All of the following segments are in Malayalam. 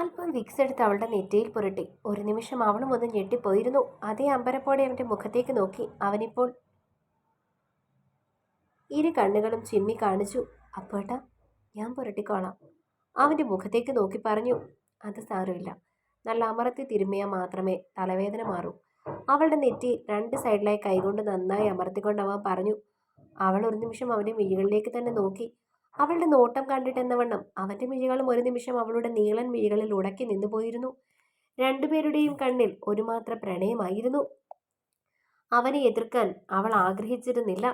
അല്പം വിക്സ് എടുത്ത് അവളുടെ നെറ്റിയിൽ പുരട്ടി. ഒരു നിമിഷം അവളും ഒന്ന് ഞെട്ടിപ്പോയിരുന്നു. അതേ അമ്പരപ്പോടെ അവന്റെ മുഖത്തേക്ക് നോക്കി. അവനിപ്പോൾ ഇരു കണ്ണുകളും ചിമ്മി കാണിച്ചു. അപ്പോട്ടാ, ഞാൻ പുരട്ടിക്കോളാം. അവന്റെ മുഖത്തേക്ക് നോക്കി പറഞ്ഞു. അത് സാരമില്ല, നല്ല അമർത്തി തിരുമ്മിയാൽ മാത്രമേ തലവേദന മാറൂ. അവളുടെ നെറ്റി രണ്ട് സൈഡിലായി കൈകൊണ്ട് നന്നായി അമർത്തിക്കൊണ്ട് അവൻ പറഞ്ഞു. അവൾ ഒരു നിമിഷം അവന്റെ മിഴികളിലേക്ക് തന്നെ നോക്കി. അവളുടെ നോട്ടം കണ്ടിട്ടെന്നവണ്ണം അവന്റെ മിഴികളും ഒരു നിമിഷം അവളുടെ നീളൻ മിഴികളിൽ ഉടക്കി നിന്നുപോയിരുന്നു. രണ്ടുപേരുടെയും കണ്ണിൽ ഒരു മാത്ര പ്രണയമായിരുന്നു. അവനെ എതിർക്കാൻ അവൾ ആഗ്രഹിച്ചിരുന്നില്ല.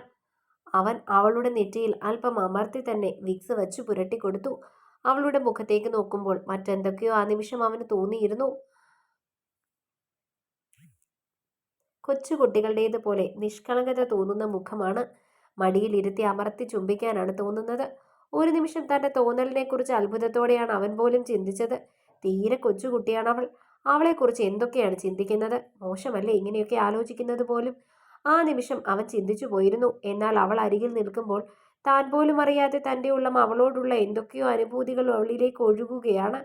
അവൻ അവളുടെ നെറ്റിയിൽ അല്പം അമർത്തി തന്നെ വിക്സ് വച്ചു പുരട്ടി കൊടുത്തു. അവളുടെ മുഖത്തേക്ക് നോക്കുമ്പോൾ മറ്റെന്തൊക്കെയോ ആ നിമിഷം അവന് തോന്നിയിരുന്നു. കൊച്ചുകുട്ടികളുടേതുപോലെ നിഷ്കളങ്കത തോന്നുന്ന മുഖമാണ്. മടിയിലിരുത്തി അമർത്തി ചുംബിക്കാനാണ് തോന്നുന്നത്. ഒരു നിമിഷം തന്റെ തോന്നലിനെ കുറിച്ച് അത്ഭുതത്തോടെയാണ് അവൻ പോലും ചിന്തിച്ചത്. തീരെ കൊച്ചുകുട്ടിയാണ് അവൾ. അവളെക്കുറിച്ച് എന്തൊക്കെയാണ് ചിന്തിക്കുന്നത്? മോശമല്ലേ ഇങ്ങനെയൊക്കെ ആലോചിക്കുന്നത് പോലും? ആ നിമിഷം അവൻ ചിന്തിച്ചു പോയിരുന്നു. എന്നാൽ അവൾ അരികിൽ നിൽക്കുമ്പോൾ താൻ പോലും അറിയാതെ തൻ്റെ ഉള്ളം അവളോടുള്ള എന്തൊക്കെയോ അനുഭൂതികൾ അവളിലേക്ക് ഒഴുകുകയാണ്.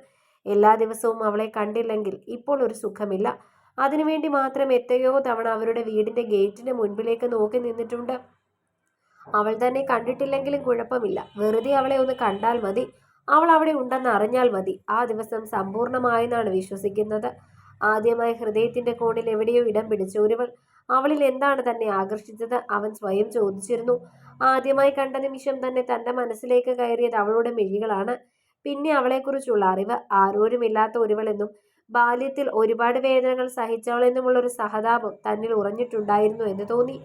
എല്ലാ ദിവസവും അവളെ കണ്ടില്ലെങ്കിൽ ഇപ്പോൾ ഒരു സുഖമില്ല. അതിനുവേണ്ടി മാത്രം എത്രയോ തവണ അവരുടെ വീടിന്റെ ഗേറ്റിന് മുൻപിലേക്ക് നോക്കി നിന്നിട്ടുണ്ട്. അവൾ തന്നെ കണ്ടിട്ടില്ലെങ്കിലും കുഴപ്പമില്ല, വെറുതെ അവളെ ഒന്ന് കണ്ടാൽ മതി. അവൾ അവിടെ ഉണ്ടെന്ന് അറിഞ്ഞാൽ മതി. ആ ദിവസം സമ്പൂർണമായെന്നാണ് വിശ്വസിക്കുന്നത്. ആദ്യമായി ഹൃദയത്തിന്റെ കോണിൽ എവിടെയോ ഇടം പിടിച്ച ഒരുവൾ. അവളിൽ എന്താണ് തന്നെ ആകർഷിച്ചത്? അവൻ സ്വയം ചോദിച്ചിരുന്നു. ആദ്യമായി കണ്ട നിമിഷം തന്നെ തന്റെ മനസ്സിലേക്ക് കയറിയത് അവളുടെ മിഴികളാണ്. പിന്നെ അവളെക്കുറിച്ചുള്ള അറിവ്. ആരോരുമില്ലാത്ത ഒരുവളെന്നും ബാല്യത്തിൽ ഒരുപാട് വേദനകൾ സഹിച്ചവളെന്നുമുള്ള ഒരു സഹതാപം തന്നിൽ ഉറഞ്ഞിട്ടുണ്ടായിരുന്നു എന്ന് തോന്നി.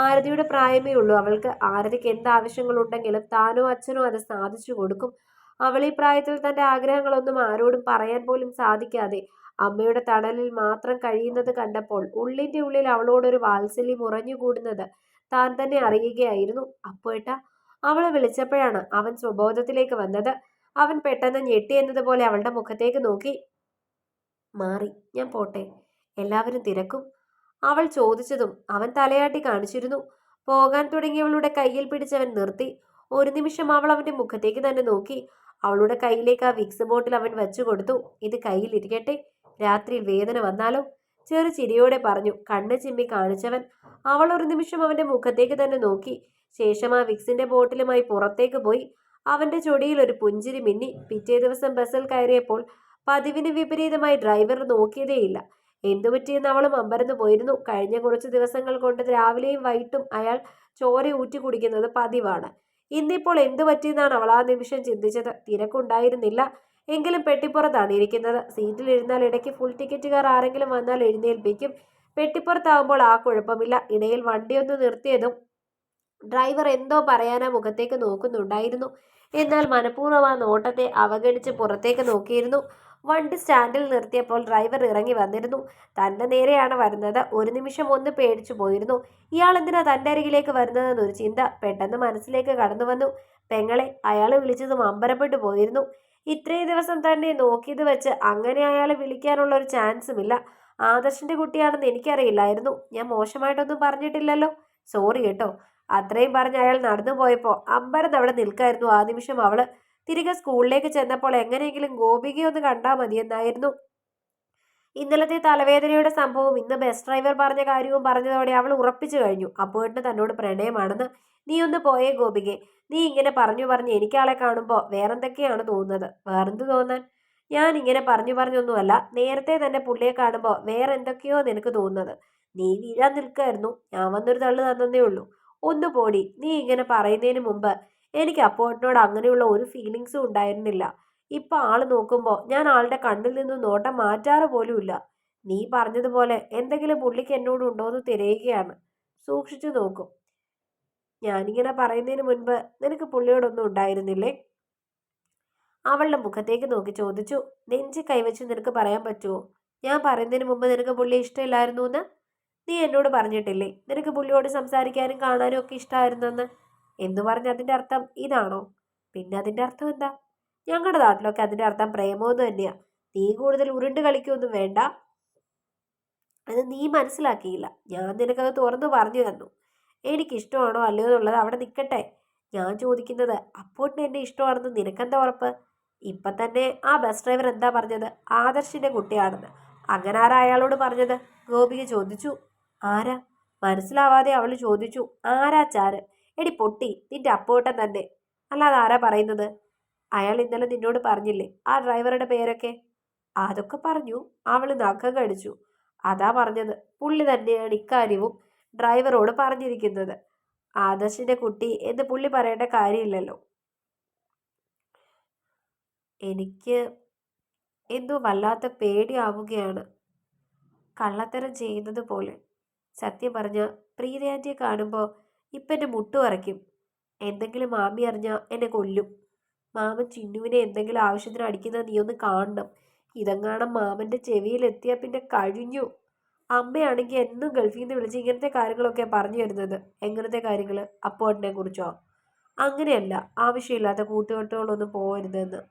ആരതിയുടെ പ്രായമേ ഉള്ളൂ അവൾക്ക്. ആരതിക്ക് എന്താവശ്യങ്ങളുണ്ടെങ്കിലും താനോ അച്ഛനോ അത് സാധിച്ചു കൊടുക്കും. അവൾ ഈ പ്രായത്തിൽ തന്റെ ആഗ്രഹങ്ങളൊന്നും ആരോടും പറയാൻ പോലും സാധിക്കാതെ അമ്മയുടെ തണലിൽ മാത്രം കഴിയുന്നത് കണ്ടപ്പോൾ ഉള്ളിന്റെ ഉള്ളിൽ അവളോടൊരു വാത്സല്യം ഉറഞ്ഞുകൂടുന്നത് താൻ തന്നെ അറിയുകയായിരുന്നു. അപ്പോഴേട്ടാ, അവളെ വിളിച്ചപ്പോഴാണ് അവൻ സ്വബോധത്തിലേക്ക് വന്നത്. അവൻ പെട്ടെന്ന് ഞെട്ടി എന്നതുപോലെ അവളുടെ മുഖത്തേക്ക് നോക്കി. മാറി, ഞാൻ പോട്ടെ, എല്ലാവരും തിരക്കും. അവൾ ചോദിച്ചതും അവൻ തലയാട്ടി കാണിച്ചിരുന്നു. പോകാൻ തുടങ്ങിയവളുടെ കയ്യിൽ പിടിച്ചവൻ നിർത്തി. ഒരു നിമിഷം അവൾ അവന്റെ മുഖത്തേക്ക് തന്നെ നോക്കി. അവളുടെ കയ്യിലേക്ക് ആ വിക്സ് ബോട്ടിൽ അവൻ വെച്ചു കൊടുത്തു. ഇത് കയ്യിലിരിക്കട്ടെ, രാത്രിയിൽ വേദന വന്നാലോ? ചെറു ചിരിയോടെ പറഞ്ഞു കണ്ണ് ചിമ്മി കാണിച്ചവൻ. അവൾ ഒരു നിമിഷം അവന്റെ മുഖത്തേക്ക് തന്നെ നോക്കി. ശേഷം ആ വിക്സിന്റെ ബോട്ടിലുമായി പുറത്തേക്ക് പോയി. അവന്റെ ചൊടിയിൽ ഒരു പുഞ്ചിരി മിന്നി. പിറ്റേ ദിവസം ബസ്സിൽ കയറിയപ്പോൾ പതിവിന് വിപരീതമായി ഡ്രൈവർ നോക്കിയതേയില്ല. എന്തുപറ്റിയെന്ന് അവളും അമ്പരന്ന് പോയിരുന്നു. കഴിഞ്ഞ കുറച്ച് ദിവസങ്ങൾ കൊണ്ട് രാവിലെയും വൈകിട്ടും അയാൾ ചോര ഊറ്റി കുടിക്കുന്നത് പതിവാണ്. ഇന്നിപ്പോൾ എന്തു പറ്റിയെന്നാണ് അവൾ ആ നിമിഷം ചിന്തിച്ചത്. തിരക്കുണ്ടായിരുന്നില്ല, എങ്കിലും പെട്ടിപ്പുറത്താണ് ഇരിക്കുന്നത്. സീറ്റിലിരുന്നാൽ ഇടയ്ക്ക് ഫുൾ ടിക്കറ്റുകാർ ആരെങ്കിലും വന്നാൽ എഴുന്നേൽപ്പിക്കും. പെട്ടിപ്പുറത്താവുമ്പോൾ ആ കുഴപ്പമില്ല. ഇടയിൽ വണ്ടിയൊന്ന് നിർത്തിയതും ഡ്രൈവർ എന്തോ പറയാനാ മുഖത്തേക്ക് നോക്കുന്നുണ്ടായിരുന്നു. എന്നാൽ മനഃപൂർവ്വം ആ നോട്ടത്തെ അവഗണിച്ച് പുറത്തേക്ക് നോക്കിയിരുന്നു. വണ്ടി സ്റ്റാൻഡിൽ നിർത്തിയപ്പോൾ ഡ്രൈവർ ഇറങ്ങി വന്നിരുന്നു. തന്റെ നേരെയാണ് വരുന്നത്. ഒരു നിമിഷം ഒന്ന് പേടിച്ചു പോയിരുന്നു. ഇയാൾ എന്തിനാ തന്റെ അരികിലേക്ക് വരുന്നതെന്നൊരു ചിന്ത പെട്ടെന്ന് മനസ്സിലേക്ക് കടന്നു വന്നു. പെങ്ങളെ അയാൾ വിളിച്ചതും അമ്പരപ്പെട്ടു പോയിരുന്നു. ഇത്രയും ദിവസം തന്നെ നോക്കിയത് വെച്ച് അങ്ങനെ അയാളെ വിളിക്കാനുള്ള ഒരു ചാൻസുമില്ല. ആദർശിന്റെ കുട്ടിയാണെന്ന് എനിക്കറിയില്ലായിരുന്നു. ഞാൻ മോശമായിട്ടൊന്നും പറഞ്ഞിട്ടില്ലല്ലോ. സോറി കേട്ടോ. അത്രയും പറഞ്ഞ് അയാൾ നടന്നു പോയപ്പോൾ അമ്പരന്ന് അവിടെ നിൽക്കായിരുന്നു. ആ നിമിഷം അവള് തിരികെ സ്കൂളിലേക്ക് ചെന്നപ്പോൾ എങ്ങനെയെങ്കിലും ഗോപികയെ ഒന്ന് കണ്ടാൽ മതിയെന്നായിരുന്നു. ഇന്നലത്തെ തലവേദനയുടെ സംഭവം ഇന്ന് ബസ് ഡ്രൈവർ പറഞ്ഞ കാര്യവും പറഞ്ഞതോടെ അവൾ ഉറപ്പിച്ചു കഴിഞ്ഞു അപ്പോഴേട്ട് തന്നോട് പ്രണയമാണെന്ന്. നീ ഒന്ന് പോയേ ഗോപികെ. നീ ഇങ്ങനെ പറഞ്ഞു പറഞ്ഞ് എനിക്കാളെ കാണുമ്പോൾ വേറെന്തൊക്കെയാണ് തോന്നുന്നത്? വേറെന്ത് തോന്നാൻ? ഞാൻ ഇങ്ങനെ പറഞ്ഞൊന്നുമല്ല. നേരത്തെ തന്നെ പുള്ളിയെ കാണുമ്പോൾ വേറെന്തൊക്കെയോ നിനക്ക് തോന്നുന്നത്. നീ വീഴാൻ നിൽക്കായിരുന്നു, ഞാൻ വന്നൊരു തള്ളു തന്നേ ഉള്ളൂ. ഒന്ന് പോടി. നീ ഇങ്ങനെ പറയുന്നതിന് മുമ്പ് എനിക്ക് അപ്പോട്ടിനോട് അങ്ങനെയുള്ള ഒരു ഫീലിങ്സും ഉണ്ടായിരുന്നില്ല. ഇപ്പൊ ആള് നോക്കുമ്പോൾ ഞാൻ ആളുടെ കണ്ണിൽ നിന്നും നോട്ടം മാറ്റാറ് പോലുമില്ല. നീ പറഞ്ഞതുപോലെ എന്തെങ്കിലും പുള്ളിക്ക് എന്നോട് ഉണ്ടോയെന്ന് തിരയുകയാണ്. സൂക്ഷിച്ചു നോക്കും. ഞാനിങ്ങനെ പറയുന്നതിന് മുൻപ് നിനക്ക് പുള്ളിയോടൊന്നും ഉണ്ടായിരുന്നില്ലേ? അവളുടെ മുഖത്തേക്ക് നോക്കി ചോദിച്ചു. നെഞ്ചി കൈവച്ച് നിനക്ക് പറയാൻ പറ്റുമോ ഞാൻ പറയുന്നതിന് മുമ്പ് നിനക്ക് പുള്ളിയെ ഇഷ്ടമില്ലായിരുന്നു എന്ന്? നീ എന്നോട് പറഞ്ഞിട്ടില്ലേ നിനക്ക് പുള്ളിയോട് സംസാരിക്കാനും കാണാനും ഒക്കെ ഇഷ്ടമായിരുന്നെന്ന്? എന്ന് പറഞ്ഞ അതിന്റെ അർത്ഥം ഇതാണോ? പിന്നെ അതിന്റെ അർത്ഥം എന്താ? ഞങ്ങളുടെ നാട്ടിലൊക്കെ അതിന്റെ അർത്ഥം പ്രേമമെന്ന് തന്നെയാ. നീ കൂടുതൽ ഉരുണ്ട് കളിക്കൊന്നും വേണ്ട. അത് നീ മനസ്സിലാക്കിയില്ല. ഞാൻ നിനക്കത് തുറന്നു പറഞ്ഞു തന്നു. എനിക്കിഷ്ടമാണോ അല്ലയോ എന്നുള്ളത് അവിടെ നിൽക്കട്ടെ. ഞാൻ ചോദിക്കുന്നത് അപ്പോട്ടിന് എന്നെ ഇഷ്ടമാണെന്ന് നിനക്കെന്താ ഉറപ്പ്? ഇപ്പം തന്നെ ആ ബസ് ഡ്രൈവർ എന്താ പറഞ്ഞത്? ആദർശിൻ്റെ കുട്ടിയാണെന്ന്. അങ്ങനെ ആരാ അയാളോട് പറഞ്ഞത്? ഗോപിക ചോദിച്ചു. ആരാ? മനസ്സിലാവാതെ അവൾ ചോദിച്ചു. ആരാ ചാര്? എടി പൊട്ടി, നിന്റെ അപ്പോട്ടൻ തന്നെ. അല്ലാതെ ആരാ പറയുന്നത്? അയാൾ ഇന്നലെ നിന്നോട് പറഞ്ഞില്ലേ ആ ഡ്രൈവറുടെ പേരൊക്കെ? അതൊക്കെ പറഞ്ഞു. അവൾ നഖം കടിച്ചു. അതാ പറഞ്ഞത്. പുള്ളി തന്നെയാണ് ഇക്കാര്യവും ഡ്രൈവറോട് പറഞ്ഞിരിക്കുന്നത്. ആദർശിന്റെ കുട്ടി എന്ന് പുള്ളി പറയേണ്ട കാര്യമില്ലല്ലോ. എനിക്ക് എന്തോ വല്ലാത്ത പേടിയാവുകയാണ്, കള്ളത്തരം ചെയ്യുന്നത് പോലെ. സത്യം പറഞ്ഞ പ്രീതി ആൻറ്റിയെ കാണുമ്പോൾ ഇപ്പം എൻ്റെ മുട്ടു വറയ്ക്കും. എന്തെങ്കിലും മാമി അറിഞ്ഞാൽ എന്നെ കൊല്ലും. മാമൻ ചിന്നുവിനെ എന്തെങ്കിലും ആവശ്യത്തിന് അടിക്കുന്നത് നീ ഒന്ന് കാണണം. ഇതെങ്ങാണം മാമൻ്റെ ചെവിയിലെത്തിയാൽ പിന്നെ കഴിഞ്ഞു. അമ്മയാണെങ്കിൽ എന്നും ഗൾഫിൽ നിന്ന് വിളിച്ച് ഇങ്ങനത്തെ കാര്യങ്ങളൊക്കെ പറഞ്ഞു തരുന്നത്. എങ്ങനത്തെ കാര്യങ്ങൾ? അപ്പോട്ടിനെ കുറിച്ചോ? അങ്ങനെയല്ല, ആവശ്യമില്ലാത്ത കൂട്ടുകെട്ടുകളൊന്നും പോകരുതെന്ന്,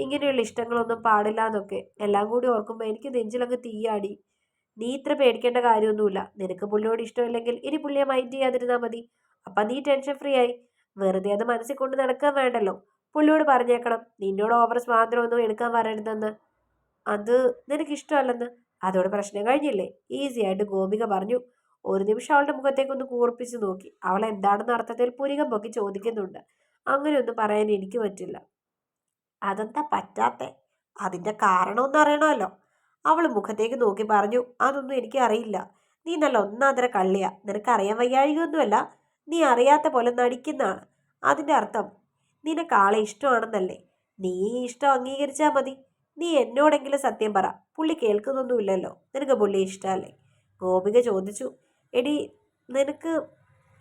ഇങ്ങനെയുള്ള ഇഷ്ടങ്ങളൊന്നും പാടില്ല എന്നൊക്കെ. എല്ലാം കൂടി ഓർക്കുമ്പോൾ എനിക്ക് നെഞ്ചിലങ്ങ് തീയാടി. നീ ഇത്ര പേടിക്കേണ്ട കാര്യമൊന്നുമില്ല. നിനക്ക് പുള്ളിയോട് ഇഷ്ടമില്ലെങ്കിൽ ഇനി പുള്ളിയെ മൈൻഡ് ചെയ്യാതിരുന്നാൽ മതി. അപ്പം നീ ടെൻഷൻ ഫ്രീ ആയി. വെറുതെ അത് മനസ്സിൽ കൊണ്ട് നടക്കാൻ വേണ്ടല്ലോ. പുള്ളിയോട് പറഞ്ഞേക്കണം നിന്നോട് ഓവർ സ്വാതന്ത്ര്യമൊന്നും എടുക്കാൻ വരരുതെന്ന്. അത് നിനക്കിഷ്ടമല്ലെന്ന്. അതോടെ പ്രശ്നം കഴിഞ്ഞില്ലേ? ഈസി ആയിട്ട് ഗോപിക പറഞ്ഞു. ഒരു നിമിഷം അവളുടെ മുഖത്തേക്കൊന്ന് കൂർപ്പിച്ചു നോക്കി. അവൾ എന്താണെന്ന അർത്ഥത്തിൽ പുരികം പൊക്കി ചോദിക്കുന്നുണ്ട്. അങ്ങനെയൊന്നും പറയാൻ എനിക്ക് പറ്റില്ല. അതെന്താ പറ്റാത്തെ? അതിന്റെ കാരണമൊന്നും അറിയണമല്ലോ. അവൾ മുഖത്തേക്ക് നോക്കി പറഞ്ഞു. അതൊന്നും എനിക്ക് അറിയില്ല. നീ നല്ല ഒന്നാന്തര കള്ളിയാ. നിനക്കറിയാൻ വയ്യാഴികയൊന്നുമല്ല. നീ അറിയാത്ത പോലെ നടിക്കുന്നതാണ്. അതിന്റെ അർത്ഥം നിനക്ക് ആളെ ഇഷ്ടമാണെന്നല്ലേ? നീ ഇഷ്ടം അംഗീകരിച്ചാൽ മതി. നീ എന്നോടെങ്കിലും സത്യം പറ. പുള്ളി കേൾക്കുന്നൊന്നുമില്ലല്ലോ. നിനക്ക് പുള്ളി ഇഷ്ടമല്ലേ? ഗോപിക ചോദിച്ചു. എടി, നിനക്ക്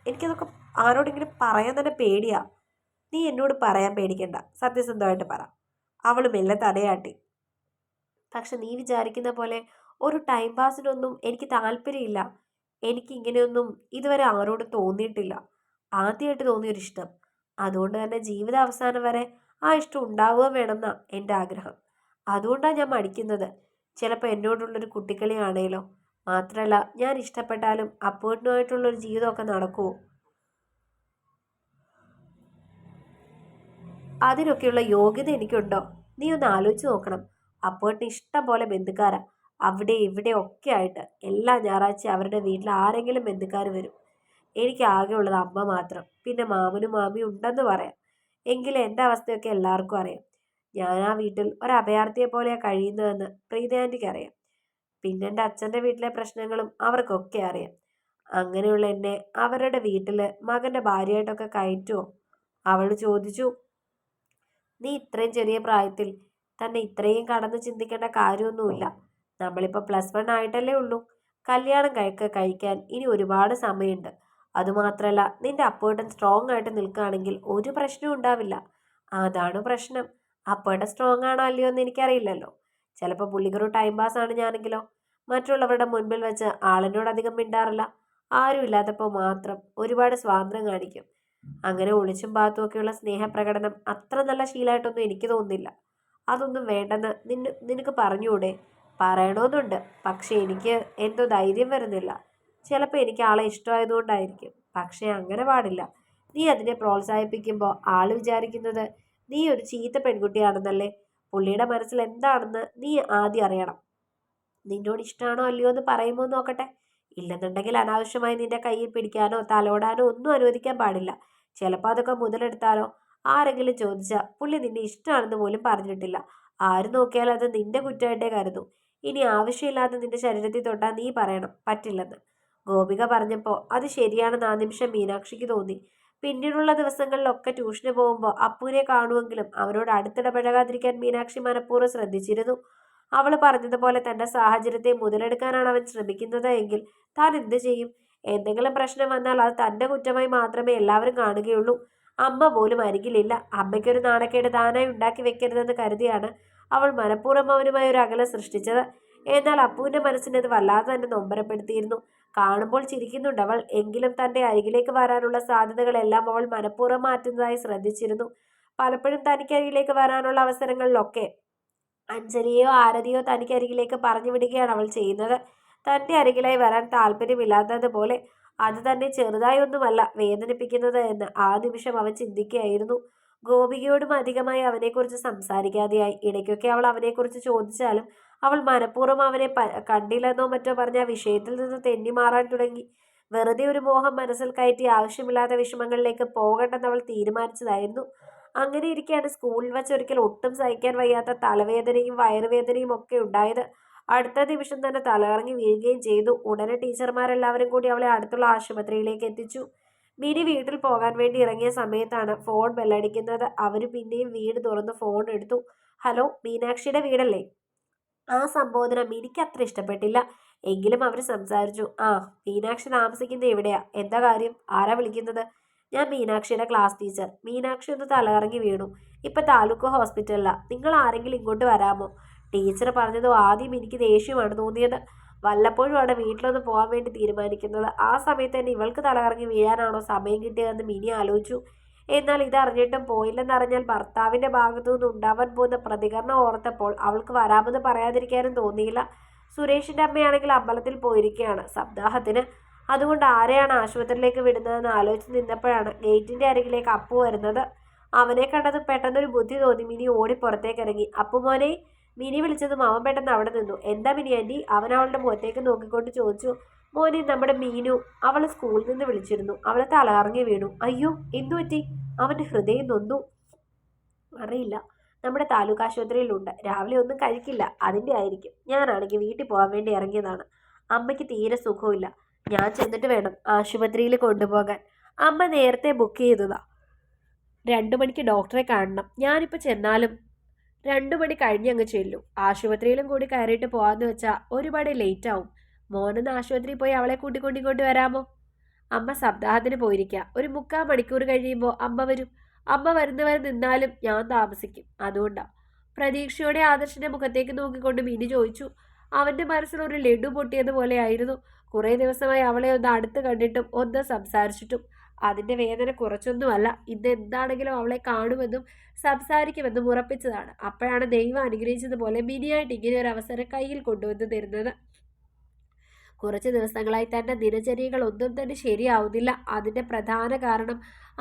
എനിക്കതൊക്കെ ആരോടെങ്കിലും പറയാൻ തന്നെ പേടിയാ. നീ എന്നോട് പറയാൻ പേടിക്കണ്ട. സത്യസന്ധമായിട്ട് പറ. അവൾ മെല്ലെ തലയാട്ടി. പക്ഷെ നീ വിചാരിക്കുന്ന പോലെ ഒരു ടൈം പാസിനൊന്നും എനിക്ക് താല്പര്യമില്ല. എനിക്ക് ഇങ്ങനെയൊന്നും ഇതുവരെ ആരോടും തോന്നിയിട്ടില്ല. ആദ്യമായിട്ട് തോന്നിയൊരിഷ്ടം. അതുകൊണ്ട് തന്നെ ജീവിത അവസാനം വരെ ആ ഇഷ്ടം ഉണ്ടാവുക വേണമെന്നാ എൻ്റെ ആഗ്രഹം. അതുകൊണ്ടാണ് ഞാൻ മടിക്കുന്നത്. ചിലപ്പോൾ എന്നോടുള്ളൊരു കുട്ടിക്കളിയാണേലോ. മാത്രമല്ല, ഞാൻ ഇഷ്ടപ്പെട്ടാലും അപ്പോഴുമായിട്ടുള്ളൊരു ജീവിതമൊക്കെ നടക്കുമോ? അതിനൊക്കെയുള്ള യോഗ്യത എനിക്കുണ്ടോ? നീ ഒന്ന് ആലോചിച്ച് നോക്കണം. അപ്പോട്ടിന് ഇഷ്ടം പോലെ ബന്ധുക്കാരാ. അവിടെ ഇവിടെ ഒക്കെ ആയിട്ട് എല്ലാ ഞായറാഴ്ചയും അവരുടെ വീട്ടിൽ ആരെങ്കിലും ബന്ധുക്കാർ വരും. എനിക്ക് ആകെയുള്ളത് അമ്മ മാത്രം. പിന്നെ മാമനും മാമിയും ഉണ്ടെന്ന് പറയാം. എങ്കിലും എൻ്റെ അവസ്ഥയൊക്കെ എല്ലാവർക്കും അറിയാം. ഞാൻ ആ വീട്ടിൽ ഒരു അഭയാർത്ഥിയെ പോലെയാണ് കഴിയുന്നതെന്ന് പ്രീതി ആൻറ്റിക്ക് അറിയാം. പിന്നെ എൻ്റെ അച്ഛൻ്റെ വീട്ടിലെ പ്രശ്നങ്ങളും അവർക്കൊക്കെ അറിയാം. അങ്ങനെയുള്ള എന്നെ അവരുടെ വീട്ടിൽ മകൻ്റെ ഭാര്യയായിട്ടൊക്കെ കയറ്റുമോ? അവൾ ചോദിച്ചു. നീ ഇത്രയും ചെറിയ പ്രായത്തിൽ തന്നെ ഇത്രയും കടന്ന് ചിന്തിക്കേണ്ട കാര്യമൊന്നുമില്ല. നമ്മളിപ്പോൾ +1 ആയിട്ടല്ലേ ഉള്ളൂ. കല്യാണം കഴിക്കാൻ ഇനി ഒരുപാട് സമയമുണ്ട്. അതുമാത്രമല്ല, നിന്റെ അപ്പോട്ടൻ സ്ട്രോങ് ആയിട്ട് നിൽക്കുകയാണെങ്കിൽ ഒരു പ്രശ്നവും ഉണ്ടാവില്ല. അതാണ് പ്രശ്നം. അപ്പോട്ടൻ സ്ട്രോങ് ആണോ അല്ലയോ എന്ന് എനിക്കറിയില്ലല്ലോ. ചിലപ്പോൾ പുള്ളിക്കൊരു ടൈം പാസ് ആണ്. ഞാനെങ്കിലോ മറ്റുള്ളവരുടെ മുൻപിൽ വെച്ച് ആളിനോട് അധികം മിണ്ടാറില്ല. ആരും ഇല്ലാത്തപ്പോൾ മാത്രം ഒരുപാട് സ്വാതന്ത്ര്യം കാണിക്കും. അങ്ങനെ ഒളിച്ചും പാത്തും ഒക്കെയുള്ള സ്നേഹപ്രകടനം അത്ര നല്ല ശീലമായിട്ടൊന്നും എനിക്ക് തോന്നുന്നില്ല. അതൊന്നും വേണ്ടെന്ന് നിനക്ക് പറഞ്ഞുകൂടെ? പറയണമെന്നുണ്ട്. പക്ഷെ എനിക്ക് എന്തോ ധൈര്യം വരുന്നില്ല. ചിലപ്പോൾ എനിക്ക് ആളെ ഇഷ്ടമായതുകൊണ്ടായിരിക്കും. പക്ഷേ അങ്ങനെ പാടില്ല. നീ അതിനെ പ്രോത്സാഹിപ്പിക്കുമ്പോൾ ആള് വിചാരിക്കുന്നത് നീ ഒരു ചീത്ത പെൺകുട്ടിയാണെന്നല്ലേ? പുള്ളിയുടെ മനസ്സിൽ എന്താണെന്ന് നീ ആദ്യം അറിയണം. നിന്നോട് ഇഷ്ടമാണോ അല്ലയോ എന്ന് പറയുമ്പോൾ നോക്കട്ടെ. ഇല്ലെന്നുണ്ടെങ്കിൽ അനാവശ്യമായി നിന്റെ കയ്യിൽ പിടിക്കാനോ തലോടാനോ ഒന്നും അനുവദിക്കാൻ പാടില്ല. ചിലപ്പോൾ അതൊക്കെ മുതലെടുത്താലോ? ആരെങ്കിലും ചോദിച്ചാൽ പുള്ളി നിന്നെ ഇഷ്ടമാണെന്ന് പോലും പറഞ്ഞിട്ടില്ല. ആര് നോക്കിയാലും അത് നിന്റെ കുറ്റമായിട്ടേ കരുതൂ. ഇനി ആവശ്യമില്ലാതെ നിന്റെ ശരീരത്തിൽ തൊട്ടാൽ നീ പറയണം പറ്റില്ലെന്ന്. ഗോപിക പറഞ്ഞപ്പോൾ അത് ശരിയാണെന്ന് ആ നിമിഷം മീനാക്ഷിക്ക് തോന്നി. പിന്നീടുള്ള ദിവസങ്ങളിലൊക്കെ ട്യൂഷന് പോകുമ്പോൾ അപ്പുവിനെ കാണുമെങ്കിലും അവനോട് അടുത്തിടപഴകാതിരിക്കാൻ മീനാക്ഷി മനഃപൂർവ്വം ശ്രദ്ധിച്ചിരുന്നു. അവൾ പറഞ്ഞതുപോലെ തന്റെ സാഹചര്യത്തെ മുതലെടുക്കാനാണ് അവൻ ശ്രമിക്കുന്നത് എങ്കിൽ താൻ എന്ത് ചെയ്യും? എന്തെങ്കിലും പ്രശ്നം വന്നാൽ അത് തന്റെ കുറ്റമായി മാത്രമേ എല്ലാവരും കാണുകയുള്ളൂ. അമ്മ പോലും അരികിലില്ല. അമ്മയ്ക്കൊരു നാണക്കേട് താനായി ഉണ്ടാക്കി വെക്കരുതെന്ന് കരുതിയാണ് അവൾ മനഃപൂർവ്വം അവനുമായി ഒരു അകലം സൃഷ്ടിച്ചത്. എന്നാൽ അപ്പുവിന്റെ മനസ്സിനെ അത് വല്ലാതെ തന്നെ നൊമ്പരപ്പെടുത്തിയിരുന്നു. കാണുമ്പോൾ ചിരിക്കുന്നുണ്ട് അവൾ. എങ്കിലും തന്റെ അരികിലേക്ക് വരാനുള്ള സാധ്യതകളെല്ലാം അവൾ മനഃപൂർവ്വം മാറ്റുന്നതായി ശ്രദ്ധിച്ചിരുന്നു. പലപ്പോഴും തനിക്കരികിലേക്ക് വരാനുള്ള അവസരങ്ങളിലൊക്കെ അഞ്ജലിയോ ആരതിയോ തനിക്കരികിലേക്ക് പറഞ്ഞു വിടുകയാണ് അവൾ ചെയ്യുന്നത്. തന്റെ അരികിലായി വരാൻ താല്പര്യമില്ലാത്തതുപോലെ. അത് തന്നെ ചെറുതായി ഒന്നുമല്ല വേദനിപ്പിക്കുന്നത് എന്ന് ആ നിമിഷം അവൻ ചിന്തിക്കുകയായിരുന്നു. ഗോപികയോടും അധികമായി അവനെക്കുറിച്ച് സംസാരിക്കാതെയായി. ഇടയ്ക്കൊക്കെ അവൾ അവനെക്കുറിച്ച് ചോദിച്ചാലും അവൾ മനഃപൂർവ്വം അവനെ കണ്ടില്ലെന്നോ മറ്റോ പറഞ്ഞ ആ വിഷയത്തിൽ നിന്ന് തെന്നി മാറാൻ തുടങ്ങി. വെറുതെ ഒരു മോഹം മനസ്സിൽ കയറ്റി ആവശ്യമില്ലാത്ത വിഷമങ്ങളിലേക്ക് പോകണ്ടെന്ന് അവൾ തീരുമാനിച്ചതായിരുന്നു. അങ്ങനെ ഇരിക്കെയാണ് സ്കൂളിൽ വച്ചൊരിക്കൽ ഒട്ടും സഹിക്കാൻ വയ്യാത്ത തലവേദനയും വയറുവേദനയും ഒക്കെ ഉണ്ടായത്. അടുത്ത നിമിഷം തന്നെ തലകറങ്ങി വീഴുകയും ചെയ്തു. ഉടനെ ടീച്ചർമാരെല്ലാവരും കൂടി അവളെ അടുത്തുള്ള ആശുപത്രിയിലേക്ക് എത്തിച്ചു. മിനി വീട്ടിൽ പോകാൻ വേണ്ടി ഇറങ്ങിയ സമയത്താണ് ഫോൺ ബെല്ലടിക്കുന്നത്. അവർ പിന്നെയും വീട് തുറന്ന് ഫോൺ എടുത്തു. ഹലോ, മീനാക്ഷിയുടെ വീടല്ലേ? ആ സംബോധന മിനിക്ക് അത്ര ഇഷ്ടപ്പെട്ടില്ല. എങ്കിലും അവർ സംസാരിച്ചു. ആ, മീനാക്ഷി താമസിക്കുന്നത് എവിടെയാ? എന്താ കാര്യം? ആരാ വിളിക്കുന്നത്? ഞാൻ മീനാക്ഷിയുടെ ക്ലാസ് ടീച്ചർ. മീനാക്ഷി ഒന്ന് തലകറങ്ങി വീണു. ഇപ്പൊ താലൂക്ക് ഹോസ്പിറ്റലിലാ. നിങ്ങൾ ആരെങ്കിലും ഇങ്ങോട്ട് വരാമോ? ടീച്ചർ പറഞ്ഞതോ ആദ്യം എനിക്ക് ദേഷ്യമാണ് തോന്നിയത്. വല്ലപ്പോഴും അവിടെ വീട്ടിലൊന്ന് പോകാൻ വേണ്ടി തീരുമാനിക്കുന്നത്. ആ സമയത്ത് തന്നെ ഇവൾക്ക് തലകറങ്ങി വീഴാനാണോ സമയം കിട്ടിയതെന്ന് മിനി ആലോചിച്ചു. എന്നാൽ ഇതറിഞ്ഞിട്ടും പോയില്ലെന്നറിഞ്ഞാൽ ഭർത്താവിന്റെ ഭാഗത്തു നിന്ന് ഉണ്ടാവാൻ പോകുന്ന പ്രതികരണം ഓർത്തപ്പോൾ അവൾക്ക് വരാമെന്ന് പറയാതിരിക്കാനും തോന്നിയില്ല. സുരേഷിന്റെ അമ്മയാണെങ്കിൽ അമ്പലത്തിൽ പോയിരിക്കുകയാണ് സപ്താഹത്തിന്. അതുകൊണ്ട് ആരെയാണ് ആശുപത്രിയിലേക്ക് വിടുന്നതെന്ന് ആലോചിച്ച് നിന്നപ്പോഴാണ് ഗേറ്റിന്റെ അരികിലേക്ക് അപ്പു വരുന്നത്. അവനെ കണ്ടത് പെട്ടെന്നൊരു ബുദ്ധി തോന്നി മിനി ഓടി പുറത്തേക്ക് ഇറങ്ങി. അപ്പു മോനെ, മിനി വിളിച്ചതും അവൻ പെട്ടെന്ന് അവിടെ നിന്നു. എന്താ മിനി ആൻറ്റി? അവൻ അവളുടെ മുഖത്തേക്ക് നോക്കിക്കൊണ്ട് ചോദിച്ചു. മോനെ, നമ്മുടെ മീനു, അവൾ സ്കൂളിൽ നിന്ന് വിളിച്ചിരുന്നു. അവൾ തലകറങ്ങി വീണു. അയ്യോ, എന്തു പറ്റി? അവന്റെ ഹൃദയം നൊന്തു. അറിയില്ല, നമ്മുടെ താലൂക്ക് ആശുപത്രിയിലുണ്ട്. രാവിലെ ഒന്നും കഴിക്കില്ല, അതിൻ്റെ ആയിരിക്കും. ഞാനാണെങ്കിൽ വീട്ടിൽ പോകാൻ വേണ്ടി ഇറങ്ങിയതാണ്. അമ്മയ്ക്ക് തീരെ സുഖമില്ല. ഞാൻ ചെന്നിട്ട് വേണം ആശുപത്രിയിൽ കൊണ്ടുപോകാൻ. അമ്മ നേരത്തെ ബുക്ക് ചെയ്തതാ. 2 മണിക്ക് ഡോക്ടറെ കാണണം. ഞാനിപ്പോൾ ചെന്നാലും 2 മണി കഴിഞ്ഞ് അങ്ങ് ചെല്ലും. ആശുപത്രിയിലും കൂടി കയറിയിട്ട് പോകാമെന്ന് വെച്ചാൽ ഒരുപാട് ലേറ്റ് ആവും. മോനൊന്ന് ആശുപത്രിയിൽ പോയി അവളെ കൂട്ടിക്കൊണ്ടിങ്ങോട്ട് വരാമോ? അമ്മ സപ്താഹത്തിന് പോയിരിക്കുക. ഒരു 3/4 മണിക്കൂർ കഴിയുമ്പോൾ അമ്മ വരും. അമ്മ വരുന്നവരെ നിന്നാലും ഞാൻ താമസിക്കും. അതുകൊണ്ടാ. പ്രതീക്ഷയോടെ ആദർശിന്റെ മുഖത്തേക്ക് നോക്കിക്കൊണ്ട് മിനി ചോദിച്ചു. അവന്റെ മനസ്സിൽ ഒരു ലഡു പൊട്ടിയതുപോലെയായിരുന്നു. കുറേ ദിവസമായി അവളെ ഒന്ന് അടുത്ത് കണ്ടിട്ടും ഒന്ന് സംസാരിച്ചിട്ടും. അതിന്റെ വേദന കുറച്ചൊന്നുമല്ല. ഇന്ന് എന്താണെങ്കിലും അവളെ കാണുമെന്നും സംസാരിക്കുമെന്നും ഉറപ്പിച്ചതാണ്. അപ്പോഴാണ് ദൈവം അനുഗ്രഹിച്ചതുപോലെ മിനിയായിട്ട് ഇങ്ങനെ ഒരു അവസരം കയ്യിൽ കൊണ്ടുവന്ന് തരുന്നത്. കുറച്ച് ദിവസങ്ങളായി തൻ്റെ ദിനചര്യകൾ ഒന്നും തന്നെ ശരിയാവുന്നില്ല. അതിൻ്റെ പ്രധാന കാരണം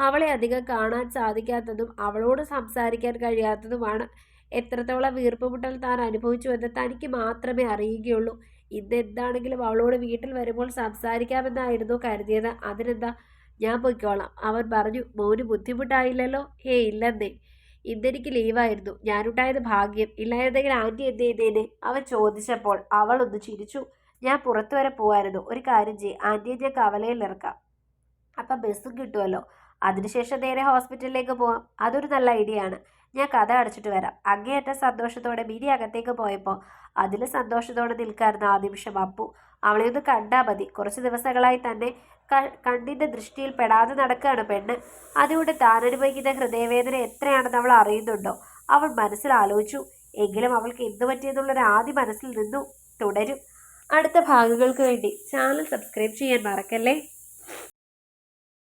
അവളെ അധികം കാണാൻ സാധിക്കാത്തതും അവളോട് സംസാരിക്കാൻ കഴിയാത്തതുമാണ്. എത്രത്തോളം വീർപ്പുമുട്ടൽ താൻ അനുഭവിച്ചുവെന്ന് തനിക്ക് മാത്രമേ അറിയുകയുള്ളൂ. ഇന്ന് എന്താണെങ്കിലും അവളോട് വീട്ടിൽ വരുമ്പോൾ സംസാരിക്കാമെന്നായിരുന്നു കരുതിയത്. അതിനെന്താ, ഞാൻ പൊയ്ക്കോളാം. അവൻ പറഞ്ഞു. മോന് ബുദ്ധിമുട്ടായില്ലല്ലോ? ഇല്ലെന്നേ. ഇന്നെനിക്ക് ലീവായിരുന്നു. ഞാനുണ്ടായത് ഭാഗ്യം. ഇല്ലായിരുന്നെങ്കിൽ ആൻറ്റി എന്ത് ചെയ്തേനെ? അവൻ ചോദിച്ചപ്പോൾ അവൾ ഒന്ന് ചിരിച്ചു. ഞാൻ പുറത്തു വരെ പോവായിരുന്നു. ഒരു കാര്യം ചെയ്യ്, ആൻറ്റിയെ ഞാൻ കവലയിൽ ഇറക്കാം. അപ്പം ബസ്സും കിട്ടുമല്ലോ. അതിനുശേഷം നേരെ ഹോസ്പിറ്റലിലേക്ക് പോവാം. അതൊരു നല്ല ഐഡിയ ആണ്. ഞാൻ കഥ അടച്ചിട്ട് വരാം. അങ്ങേയറ്റം സന്തോഷത്തോടെ മിനി അകത്തേക്ക് പോയപ്പോൾ അതിൽ സന്തോഷത്തോടെ നിൽക്കായിരുന്നു ആ നിമിഷം അപ്പു. അവളെ ഒന്ന് കണ്ടാൽ മതി. കുറച്ച് ദിവസങ്ങളായി തന്നെ കണ്ണിൻ്റെ ദൃഷ്ടിയിൽ പെടാതെ നടക്കുകയാണ് പെണ്ണ്. അതുകൊണ്ട് താൻ അനുഭവിക്കുന്ന ഹൃദയവേദന എത്രയാണെന്ന് അവൾ അറിയുന്നുണ്ടോ? അവൾ മനസ്സിൽ ആലോചിച്ചു. എങ്കിലും അവൾക്ക് എന്തു പറ്റിയെന്നുള്ളൊരു ആദ്യം മനസ്സിൽ നിന്നു. തുടരും. അടുത്ത ഭാഗങ്ങൾക്ക് വേണ്ടി ചാനൽ സബ്സ്ക്രൈബ് ചെയ്യാൻ മറക്കല്ലേ.